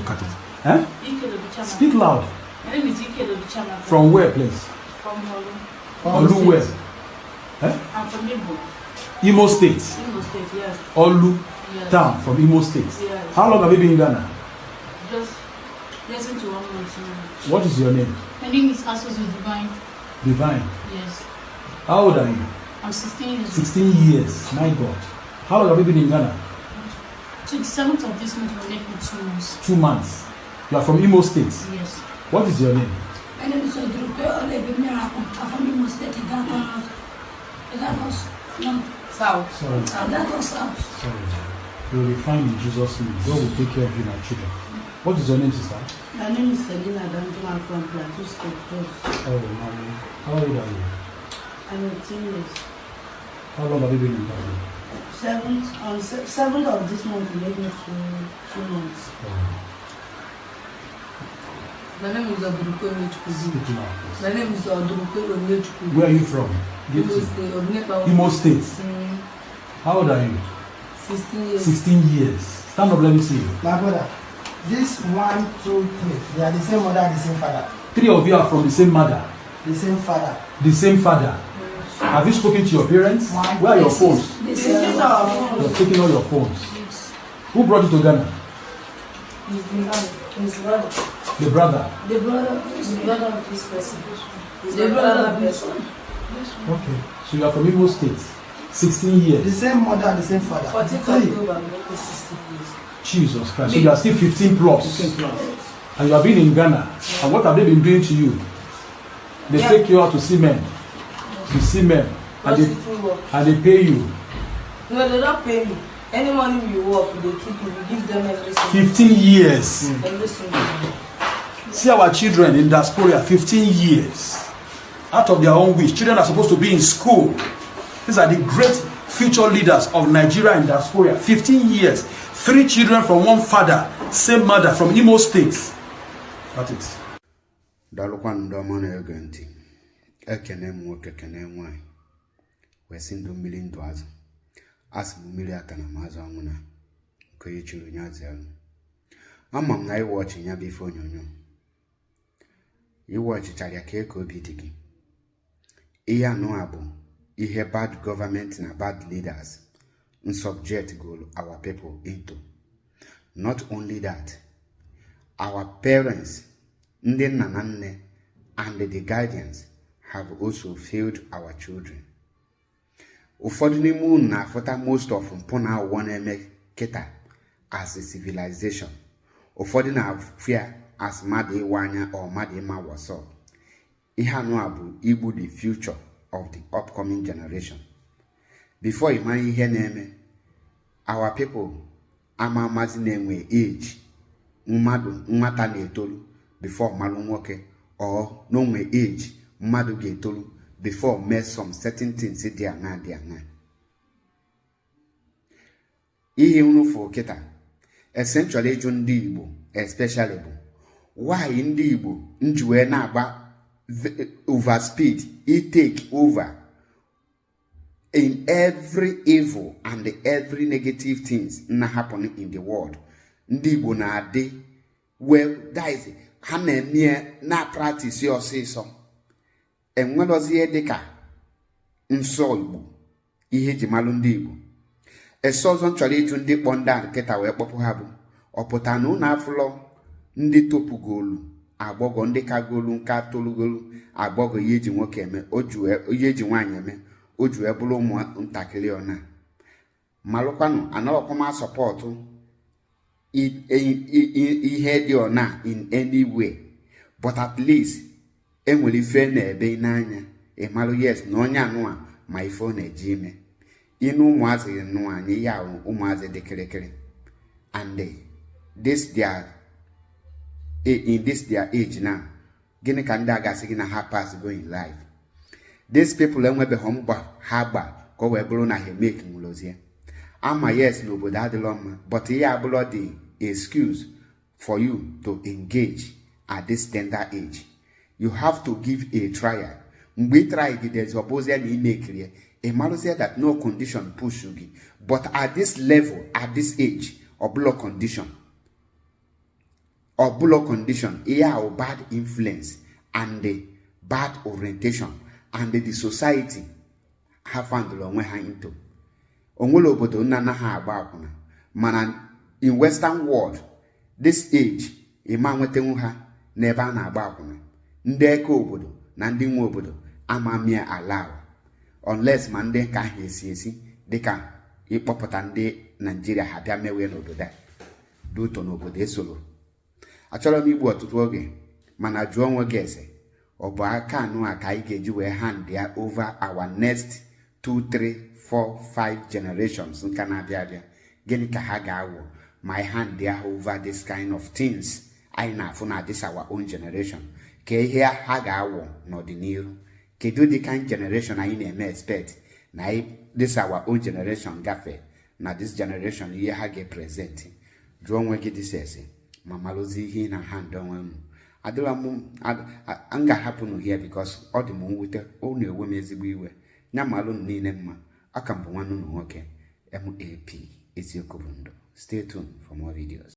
cut it. Huh? Speak loud. My name is Ike Lobichama. From where, please? From Olu where? Huh? I'm from Imo. Imo State. Imo State, yes. Olu Yes. town from Imo State. Yes. How long have you been in Ghana? Just less than 1 month now. What is your name? My name is Asos Divine. Divine. Yes. How old are you? I'm 16 years old. 16 years. My God. How long have you been in Ghana? To the 7th of this month will make me 2 months. 2 months. You are from Imo State. Yes. What is your name? My name is Odrupe Olebimiraku. I'm from Imo State. That was South. Sorry. that was south. Sorry. You will be fine in Jesus' name. God will take care of you, my children. What is your name, sister? My name is Selina Danjuma from Plateau State. Oh, mommy. How old are you? I'm 18 years. How long have you been in Ghana? 7th of this month will make me 2 months. Oh. My name is Odrupe Olechukwu. Speak now, please. My name is Odrupe Olechukwu. Where are you from? Imo State. How old are you? 16 years. 16 years. Stand up, let me see you. My brother, this 1, 2, 3, they are the same mother, the same father. 3 of you are from the same mother. The same father. The same father. Have you spoken to your parents? Where are your phones? This is our phone. You're taking all your phones. Who brought you to Ghana? His brother. The brother. The brother of this person. The brother of this one. Okay. So you are from Imo State. 16 The years. same mother, the same father. 14th October, make me 16 years. Jesus Christ. So you are still 15 plus. 15 plus. And you have been in Ghana. And what have they been doing to you? They take you out to see men. To see men. And they pay you. No, they don't pay me. Any money we work, they keep you. We give them everything. 15 years. Everything. See our children in diaspora, 15 years. Out of their own wish. Children are supposed to be in school. These are the great future leaders of Nigeria in diaspora. 15 years. 3 children from one father, same mother from Imo State. That's it. Dalukwan domano egenti. Ekene mwoke kene nwai. Wesindu mmiri ndụ azụ. Asị m mmiri aka na mazụ ọnwụna. Nke onye chiri onye azụ elu. Ama m na iwọchị ya bụ ife onyonyo. Iwọchịchara ya ka eke obi dị gị. Ihe anụ a bụ ihe bad government na bad leaders subject our people into. Not only that, our parents, ndị nna na nne, and the guardians have also failed our children. Ụfọdụ n'ime unu na-afụta most of mpụ na awụwa na-eme kịta as a civilization. Ụfọdụ na-afịa as mmadụ ịwa anya or mmadụ ịma wasọ. Ihe anụ a bụ igbu the future of the upcoming generation. Before you marry ihe na-eme, our people amazi na-enwe age nwata na-etolu before malụ nwoke, or n'onwe age mmadụ ga-etolu before mee some certain things dị aṅa. Ihe unu fụ kịta essentially ịjụ ndị Igbo especially bụ why ndị Igbo njiwe na-agba over speed, it take over in every evil and every negative things na happen in the world. Ndị Igbo na-adị well, that is ha na-eme na practice ọsịsọ. Enwelozi ihe dịka nsọ Igbo, ihe ji malụ ndị Igbo. Esọzọ chọrọ ịjụ ndị kpọ ndị nkịta wee kpọpụ ha bụ ọpụta na unu afụlọ ndị topugolu agbọgọ, ndị kagolu nka tolugolu agbọgọ ihe eji nwoke eme, ihe eji nwaanyị eme, o ji wee bụrụ ụmụ ntakịrị ọna. Malụkwanụ anọkọma sọpọtụ ihe dị ọna in any way, but at least enwere ife na-ebe n'anya ịmalụ yes na onye anụa ma ife ọ na-eji ime. Inu ụmụazị nụ anyị ya ụmụazị dị kịrịkịrị, and in this their age now, gịnị ka ndị agasị gị na ha pass go in life. These people enwebeghị mgba ha gba ka o wee bụrụ na ha make nwụlozie. Ama yes n'obodo adịlọ mma, but ihe abụlọ dị excuse for you to engage at this tender age. You have to give a trial. Mgbe try gị dezobozie na ime ekiri, a malusia that no condition push you, but at this level, at this age, or block condition, or below condition, or bad influence and the bad orientation and the society have found the way into. Onwelo obodo nna na ha agba akwụna mana in Western world this age ima nwetenwu ha n'ebe a na-agba akwụna ndị eke obodo na ndị nwe obodo amamia allow unless ma ndị ka ha esi dịka ịkpọpụta ndị Nigeria ha bịa mewe n'obodo a duto n'obodo esoro. Achọrọ m igbu ọtụtụ oge mana jụọ onwe gị ese ọ bụ aka anụ a ka anyị ga-eji wee hand ya over our next 2, 3, 4, 5 generations nka na-abịa abịa. Gịnị ka ha ga-awụ my hand ya over this kind of things anyị na-afụ na this our own generation? Ka ihe ha ga-awụ n'ọdịnihu? Kedu dị kind generation anyị na-eme expect na this our own generation gafe na this generation ihe ha ga-present? Jụọ onwe gị this ese ma malụzi ihe na hand onwe m. Adịla m ga-ahapụ nụ here because ọ dị m mwute, ọ na-ewe m ezigbo iwe. Nya malụ niile mma. Aka m bụ nwanne unu nwoke MAP Eziokwu bụ Ndụ. Stay tuned for more videos.